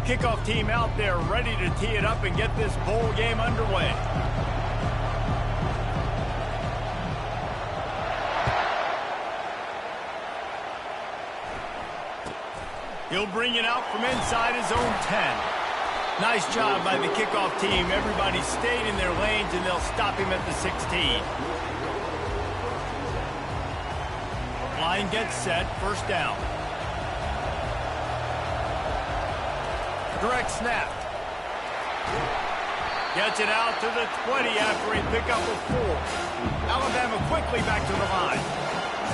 kickoff team out there ready to tee it up and get this bowl game underway. He'll bring it out from inside his own 10. Nice job by the kickoff team. Everybody stayed in their lanes, and they'll stop him at the 16. Line gets set, first down. Direct snap. Gets it out to the 20 after he picked up a 4. Alabama quickly back to the line.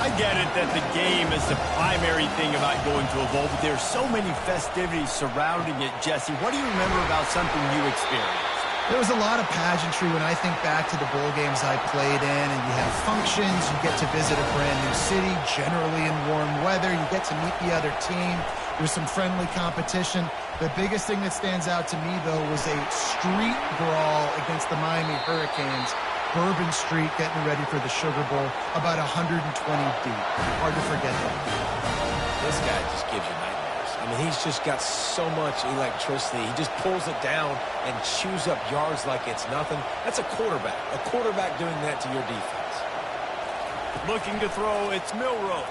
I get it that the game is the primary thing about going to a bowl, but there's so many festivities surrounding it. Jesse, what do you remember about something you experienced? There was a lot of pageantry when I think back to the bowl games I played in, and you have functions, you get to visit a brand new city, generally in warm weather, you get to meet the other team, there's some friendly competition. The biggest thing that stands out to me, though, was a street brawl against the Miami Hurricanes. Bourbon Street getting ready for the Sugar Bowl, about 120 deep. Hard to forget that. This guy just gives you nightmares. I mean, he's just got so much electricity. He just pulls it down and chews up yards like it's nothing. That's a quarterback. A quarterback doing that to your defense. Looking to throw, it's Milroe.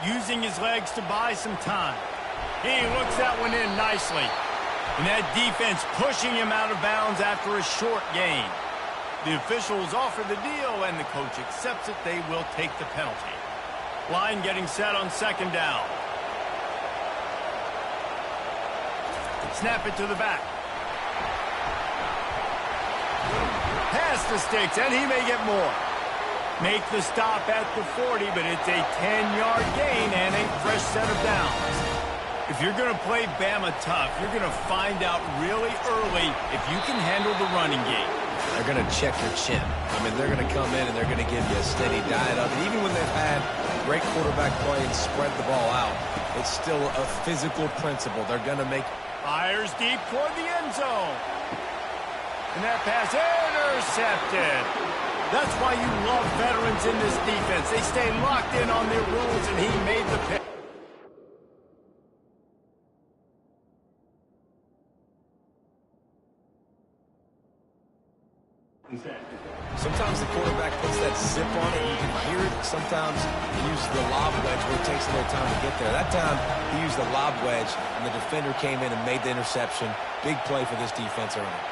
Using his legs to buy some time. He looks that one in nicely. And that defense pushing him out of bounds after a short gain. The officials offer the deal, and the coach accepts it. They will take the penalty. Line getting set on second down. Snap it to the back. Pass the sticks, and he may get more. Make the stop at the 40, but it's a 10-yard gain and a fresh set of downs. If you're going to play Bama tough, you're going to find out really early if you can handle the running game. They're going to check your chin. I mean, they're going to come in and they're going to give you a steady diet of it. Even when they've had great quarterback play and spread the ball out, it's still a physical principle. They're going to make... Fires deep toward the end zone. And that pass intercepted. That's why you love veterans in this defense. They stay locked in on their rules, and he made the pick. Sometimes the quarterback puts that zip on it. You can hear it. Sometimes he uses the lob wedge where it takes a little time to get there. That time he used the lob wedge, and the defender came in and made the interception. Big play for this defense early.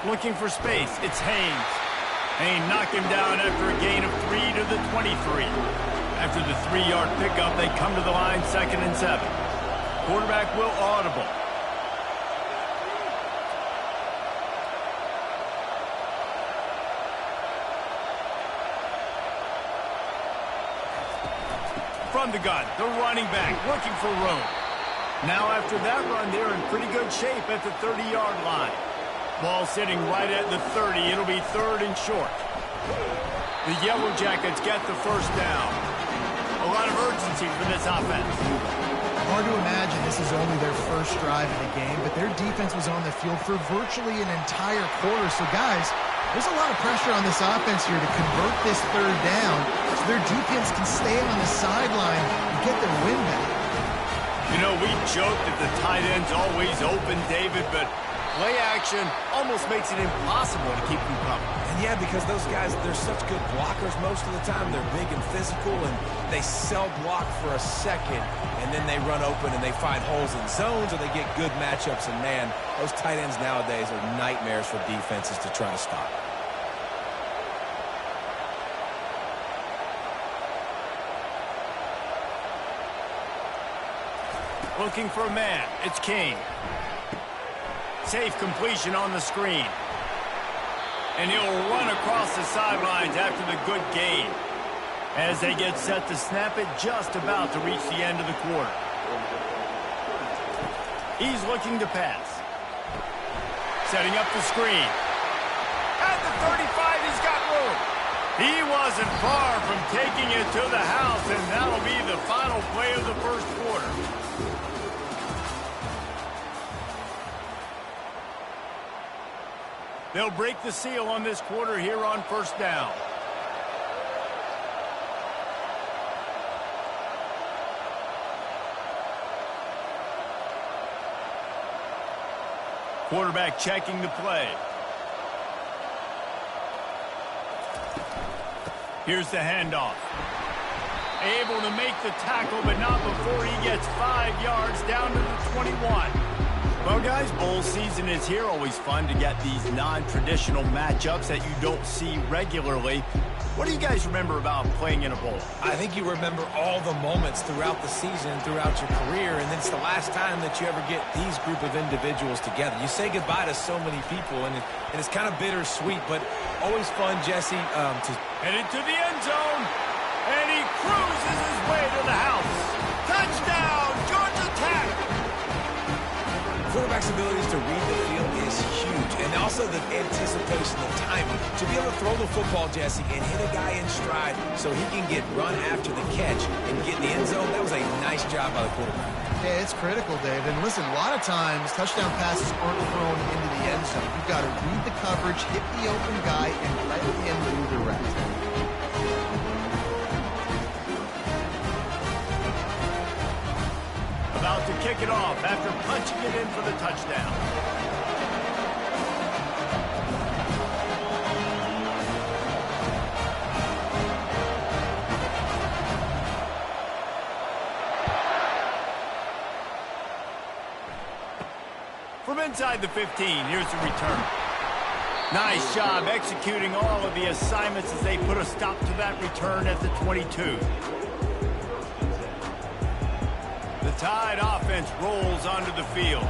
Looking for space. It's Haynes. Haynes knocked him down after a gain of 3 to the 23. After the 3-yard pickup, they come to the line 2nd and 7. Quarterback will audible. From the gun, the running back looking for room. Now after that run, they're in pretty good shape at the 30-yard line. Ball sitting right at the 30. It'll be 3rd and short. The Yellow Jackets get the first down. A lot of urgency for this offense. Hard to imagine this is only their first drive of the game, but their defense was on the field for virtually an entire quarter. So, guys, there's a lot of pressure on this offense here to convert this 3rd down so their defense can stay on the sideline and get their win back. You know, we joke that the tight end's always open, David, but play action almost makes it impossible to keep them coming. And yeah, because those guys, they're such good blockers most of the time. They're big and physical, and they sell block for a second, and then they run open and they find holes in zones, or they get good matchups. And, man, those tight ends nowadays are nightmares for defenses to try to stop. Looking for a man. It's King. Safe completion on the screen. And he'll run across the sidelines after the good gain. As they get set to snap it, just about to reach the end of the quarter. He's looking to pass. Setting up the screen. At the 35, he's got room. He wasn't far from taking it to the house, and that'll be the final play of the first quarter. They'll break the seal on this quarter here on first down. Quarterback checking the play. Here's the handoff. Able to make the tackle, but not before he gets 5 yards down to the 21. Well, guys, bowl season is here. Always fun to get these non-traditional matchups that you don't see regularly. What do you guys remember about playing in a bowl? I think you remember all the moments throughout the season, throughout your career, and it's the last time that you ever get these group of individuals together. You say goodbye to so many people, and it's kind of bittersweet, but always fun, Jesse. Headed to the end zone, and he cruises his way to the house. Touchdown, Georgia Tech! Quarterback's abilities to read the field is huge, and also the anticipation, the timing. To be able to throw the football, Jesse, and hit a guy in stride so he can get run after the catch and get in the end zone, that was a nice job by the quarterback. Yeah, it's critical, Dave. And listen, a lot of times touchdown passes aren't thrown into the end zone. You've got to read the coverage, hit the open guy, and let him do the rest. About to kick it off after punching it in for the touchdown. From inside the 15, here's the return. Nice job executing all of the assignments as they put a stop to that return at the 22. The Tide offense rolls onto the field.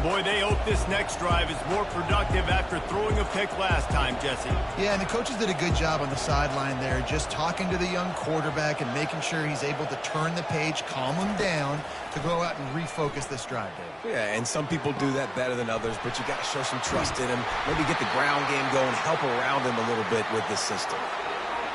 Boy, they hope this next drive is more productive after throwing a pick last time, Jesse. Yeah, and the coaches did a good job on the sideline there, just talking to the young quarterback and making sure he's able to turn the page, calm him down, to go out and refocus this drive, Dave. Yeah, and some people do that better than others, but you got to show some trust in him. Maybe get the ground game going, help around him a little bit with this system.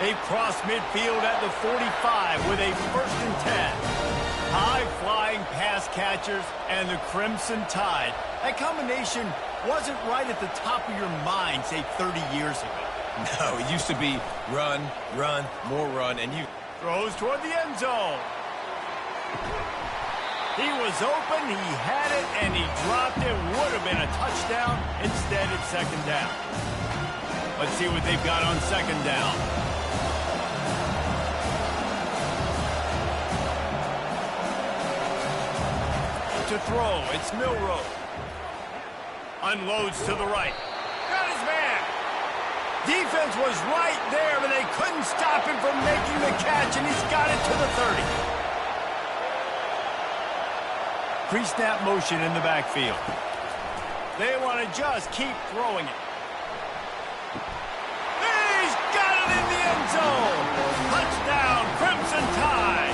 They cross midfield at the 45 with a 1st and 10. High-flying pass catchers and the Crimson Tide. That combination wasn't right at the top of your mind, say, 30 years ago. No, it used to be run, run, more run, and you... Throws toward the end zone. He was open, he had it, and he dropped it. Would have been a touchdown. Instead, it's 2nd down. Let's see what they've got on 2nd down. To throw, it's Milroe. Unloads to the right. Got his man. Defense was right there, but they couldn't stop him from making the catch, and he's got it to the 30. Pre-snap motion in the backfield. They want to just keep throwing it. He's got it in the end zone. Touchdown, Crimson Tide.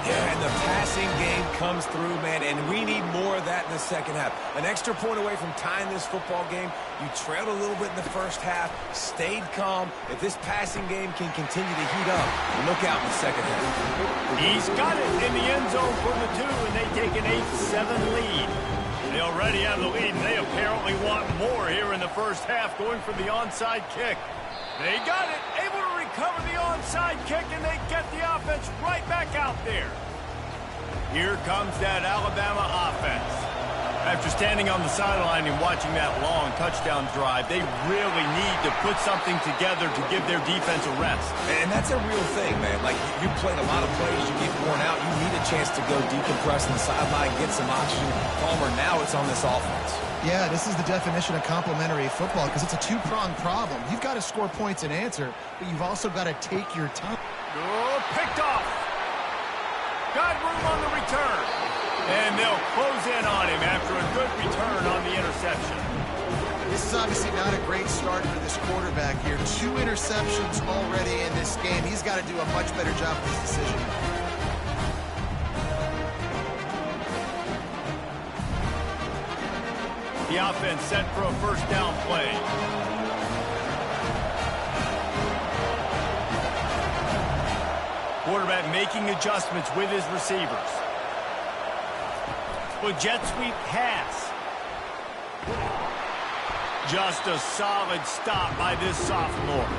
Yeah, and the passing game comes through, man, and we need more of that in the second half. An extra point away from tying this football game. You trailed a little bit in the first half, stayed calm. If this passing game can continue to heat up, look out in the second half. He's got it in the end zone for the 2, and they take an 8-7 lead. They already have the lead, and they apparently want more here in the first half, going for the onside kick. They got it, able to recover the onside kick, and they get the offense right back out there. Here comes that Alabama offense. After standing on the sideline and watching that long touchdown drive, they really need to put something together to give their defense a rest. And that's a real thing, man. Like, you played a lot of plays, you get worn out, you need a chance to go decompress on the sideline, get some oxygen. Palmer, now it's on this offense. Yeah, this is the definition of complementary football because it's a two-pronged problem. You've got to score points and answer, but you've also got to take your time. Oh, picked off. Got room on the return. And they'll close in on him after a good return on the interception. This is obviously not a great start for this quarterback here. 2 interceptions already in this game. He's got to do a much better job with his decision. The offense set for a 1st down play. Quarterback making adjustments with his receivers. With jet sweep pass. Just a solid stop by this sophomore.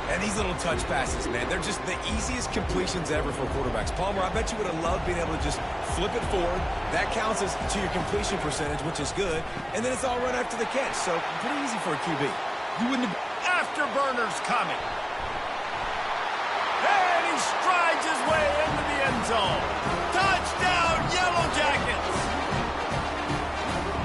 And these little touch passes, man, they're just the easiest completions ever for quarterbacks. Palmer, I bet you would have loved being able to just flip it forward. That counts as to your completion percentage, which is good. And then it's all run after the catch, so pretty easy for a QB. You wouldn't have... Afterburners coming. And he strides his way into the end zone. Touchdown, Yellow Jackets!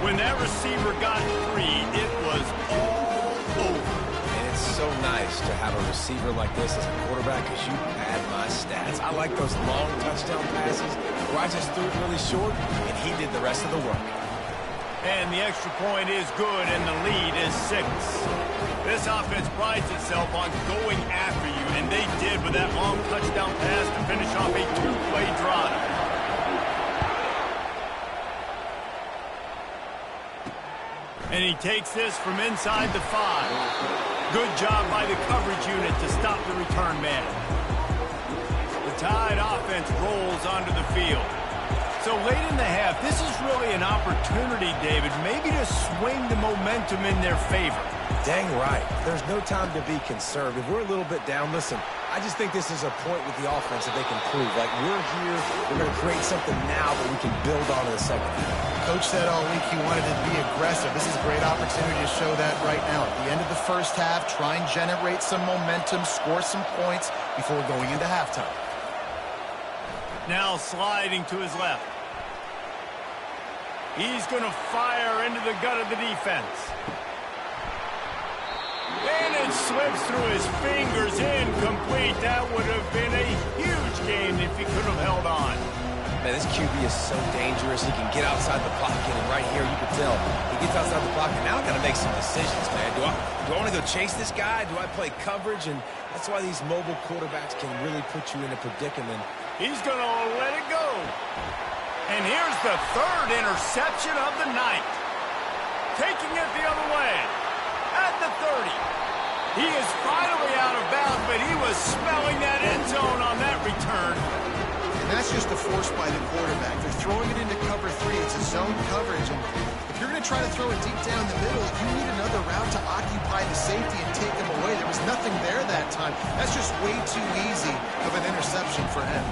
When that receiver got free, it was all over. And it's so nice to have a receiver like this as a quarterback because you pad my stats. I like those long touchdown passes where I just threw it really short, and he did the rest of the work. And the extra point is good, and the lead is 6. This offense prides itself on going after you, and they did with that long touchdown pass to finish off a 2-play drive. And he takes this from inside the 5. Good job by the coverage unit to stop the return man. The Tide offense rolls onto the field. So late in the half, this is really an opportunity, David, maybe to swing the momentum in their favor. Dang right. There's no time to be conservative. We're a little bit down. Listen, I just think this is a point with the offense that they can prove. Like, we're here, we're going to create something now that we can build on in the second half. Coach said all week he wanted to be aggressive. This is a great opportunity to show that right now. At the end of the first half, try and generate some momentum, score some points before going into halftime. Now sliding to his left. He's going to fire into the gut of the defense. And it slips through his fingers, incomplete. That would have been a huge game if he could have held on. Man, this QB is so dangerous. He can get outside the pocket, and right here you can tell he gets outside the pocket. Now I got to make some decisions, man. Do I want to go chase this guy? Do I play coverage? And that's why these mobile quarterbacks can really put you in a predicament. He's going to let it go. And here's the 3rd interception of the night. Taking it the other way. At the 30. He is finally out of bounds, but he was smelling that end zone on that return. And that's just a force by the quarterback. They're throwing it into cover 3. It's a zone coverage. And if you're going to try to throw it deep down the middle, you need another route to occupy the safety and take him away. There was nothing there that time. That's just way too easy of an interception for him.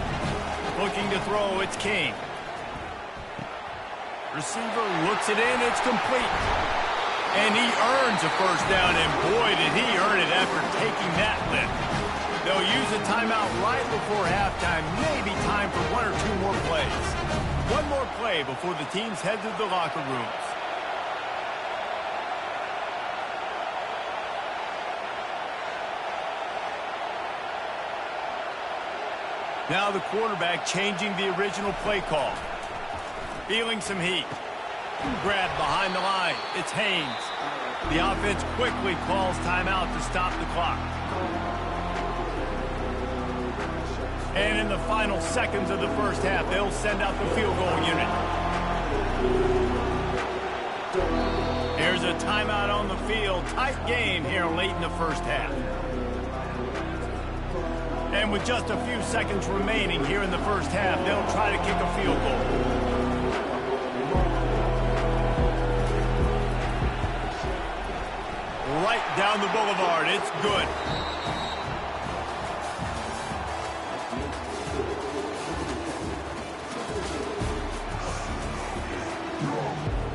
Looking to throw, it's King. Receiver looks it in, it's complete. And he earns a first down, and boy, did he earn it after taking that lift. They'll use a timeout right before halftime, maybe time for 1 or 2 more plays. One more play before the teams head to the locker rooms. Now the quarterback changing the original play call. Feeling some heat. Grab behind the line. It's Haynes. The offense quickly calls timeout to stop the clock. And in the final seconds of the first half, they'll send out the field goal unit. Here's a timeout on the field. Tight game here late in the first half. And with just a few seconds remaining here in the first half, they'll try to kick a field goal. Right down the boulevard. It's good.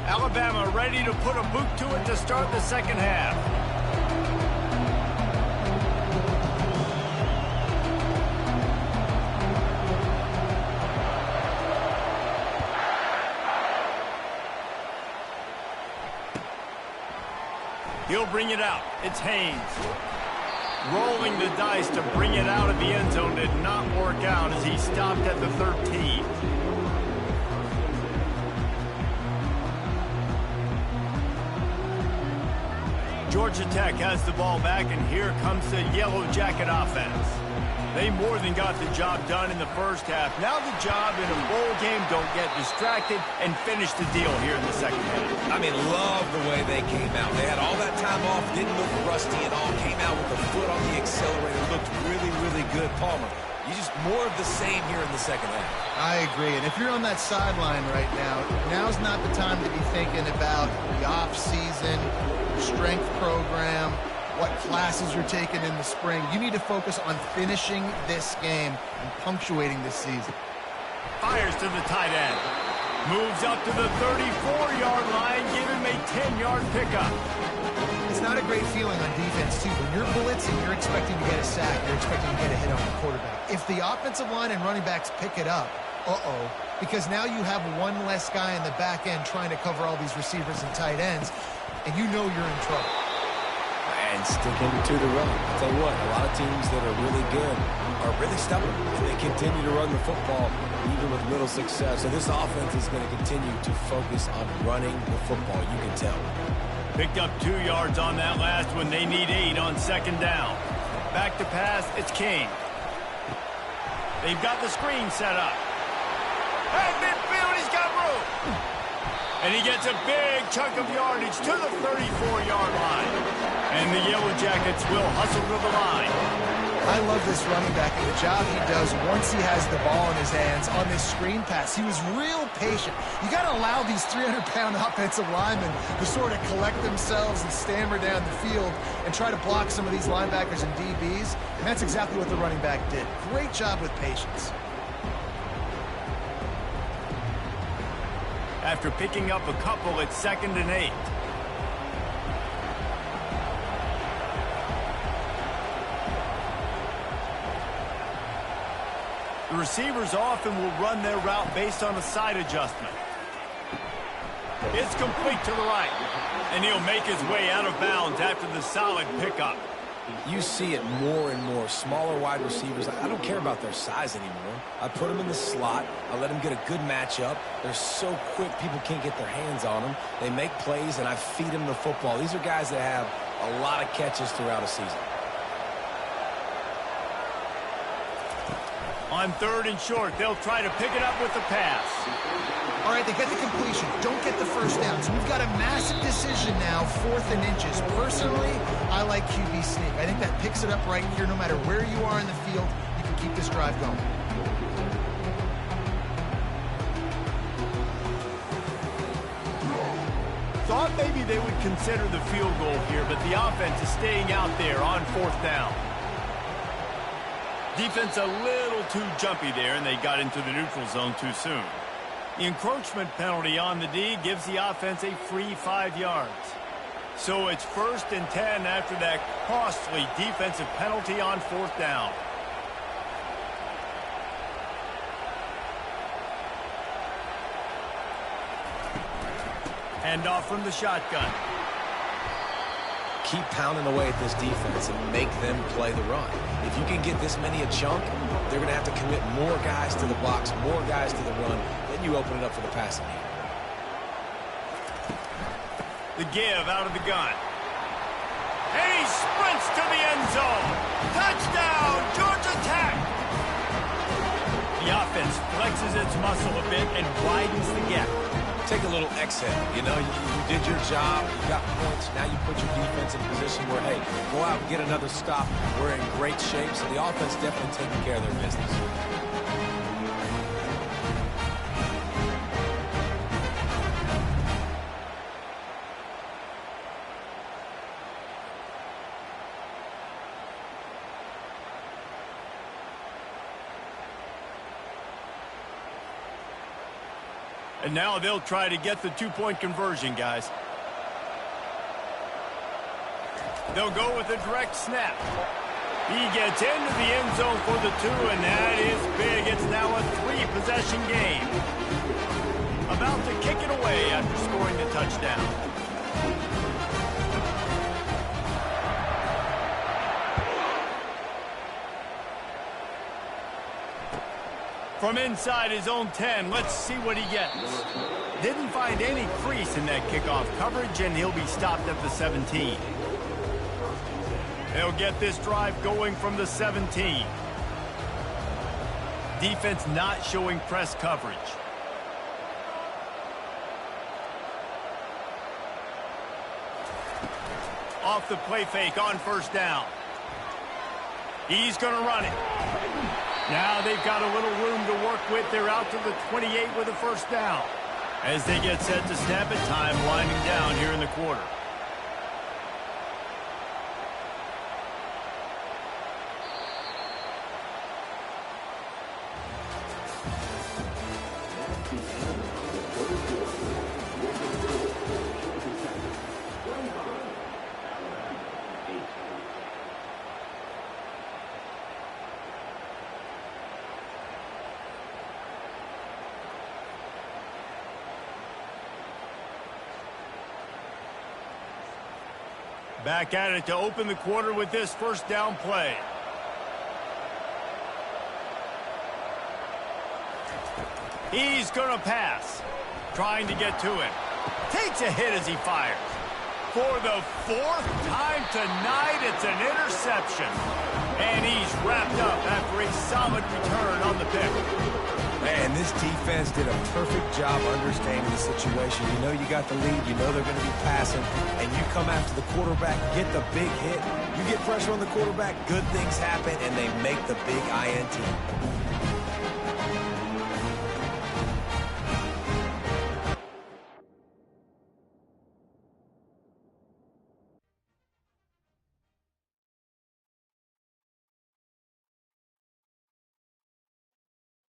Alabama ready to put a boot to it to start the second half. He'll bring it out. It's Haynes. Rolling the dice to bring it out of the end zone did not work out as he stopped at the 13. Georgia Tech has the ball back, and here comes the Yellow Jacket offense. They more than got the job done in the first half. Now the job in a bowl game, don't get distracted and finish the deal here in the second half. I mean, love the way they came out. They had all that time off, didn't look rusty at all, came out with the foot on the accelerator, looked really, really good. Palmer, you just more of the same here in the second half. I agree. And if you're on that sideline right now, now's not the time to be thinking about the off-season, strength program. what classes you're taking in the spring. You need to focus on finishing this game and punctuating this season. Fires to the tight end. Moves up to the 34-yard line, giving him a 10-yard pickup. It's not a great feeling on defense, too. When you're blitzing, you're expecting to get a sack. You're expecting to get a hit on the quarterback. If the offensive line and running backs pick it up, because now you have one less guy in the back end trying to cover all these receivers and tight ends, and you know you're in trouble. And sticking to the run. I'll tell you what, a lot of teams that are really good are really stubborn, and they continue to run the football even with little success. So this offense is going to continue to focus on running the football, you can tell. Picked up 2 yards on that last one. They need 8 on second down. Back to pass, it's King. They've got the screen set up. Hey, midfield, he's got room. And he gets a big chunk of yardage to the 34-yard line. And the Yellow Jackets will hustle to the line. I love this running back and the job he does once he has the ball in his hands on this screen pass. He was real patient. You got to allow these 300-pound offensive linemen to sort of collect themselves and stammer down the field and try to block some of these linebackers and DBs. And that's exactly what the running back did. Great job with patience. After picking up a couple, it's 2nd and 8. The receivers often will run their route based on a side adjustment. It's complete to the right, and he'll make his way out of bounds after the solid pickup. You see it more and more. Smaller wide receivers, I don't care about their size anymore. I put them in the slot. I let them get a good matchup. They're so quick, people can't get their hands on them. They make plays, and I feed them the football. These are guys that have a lot of catches throughout a season. On 3rd and short, they'll try to pick it up with the pass. All right, they get the completion. Don't get the first down. So we've got a massive decision now, 4th and inches. Personally, I like QB sneak. I think that picks it up right here. No matter where you are in the field, you can keep this drive going. Thought maybe they would consider the field goal here, but the offense is staying out there on 4th down. Defense a little too jumpy there, and they got into the neutral zone too soon. The encroachment penalty on the D gives the offense a free 5 yards. So it's 1st and 10 after that costly defensive penalty on 4th down. Handoff from the shotgun. Keep pounding away at this defense and make them play the run. If you can get this many a chunk, they're going to have to commit more guys to the box, more guys to the run. Then you open it up for the passing game. The give out of the gun. And he sprints to the end zone. Touchdown, Georgia Tech. The offense flexes its muscle a bit and widens the gap. Take a little exhale. You know, you did your job. You got points. Now you put your defense in a position where, hey, go out and get another stop. We're in great shape. So the offense definitely taking care of their business. And now they'll try to get the 2-point conversion, guys. They'll go with a direct snap. He gets into the end zone for the 2, and that is big. It's now a 3-possession game. About to kick it away after scoring the touchdown. From inside his own 10, let's see what he gets. Didn't find any crease in that kickoff coverage, and he'll be stopped at the 17. They'll get this drive going from the 17. Defense not showing press coverage. Off the play fake on 1st down. He's going to run it. Now they've got a little room to work with. They're out to the 28 with a 1st down. As they get set to snap it, time winding down here in the quarter. Back at it to open the quarter with this first down play. He's going to pass. Trying to get to him. Takes a hit as he fires. For the fourth time tonight, it's an interception. And he's wrapped up after a solid return on the pick. Man, this defense did a perfect job understanding the situation. You know you got the lead, you know they're going to be passing, and you come after the quarterback, get the big hit. You get pressure on the quarterback, good things happen, and they make the big INT.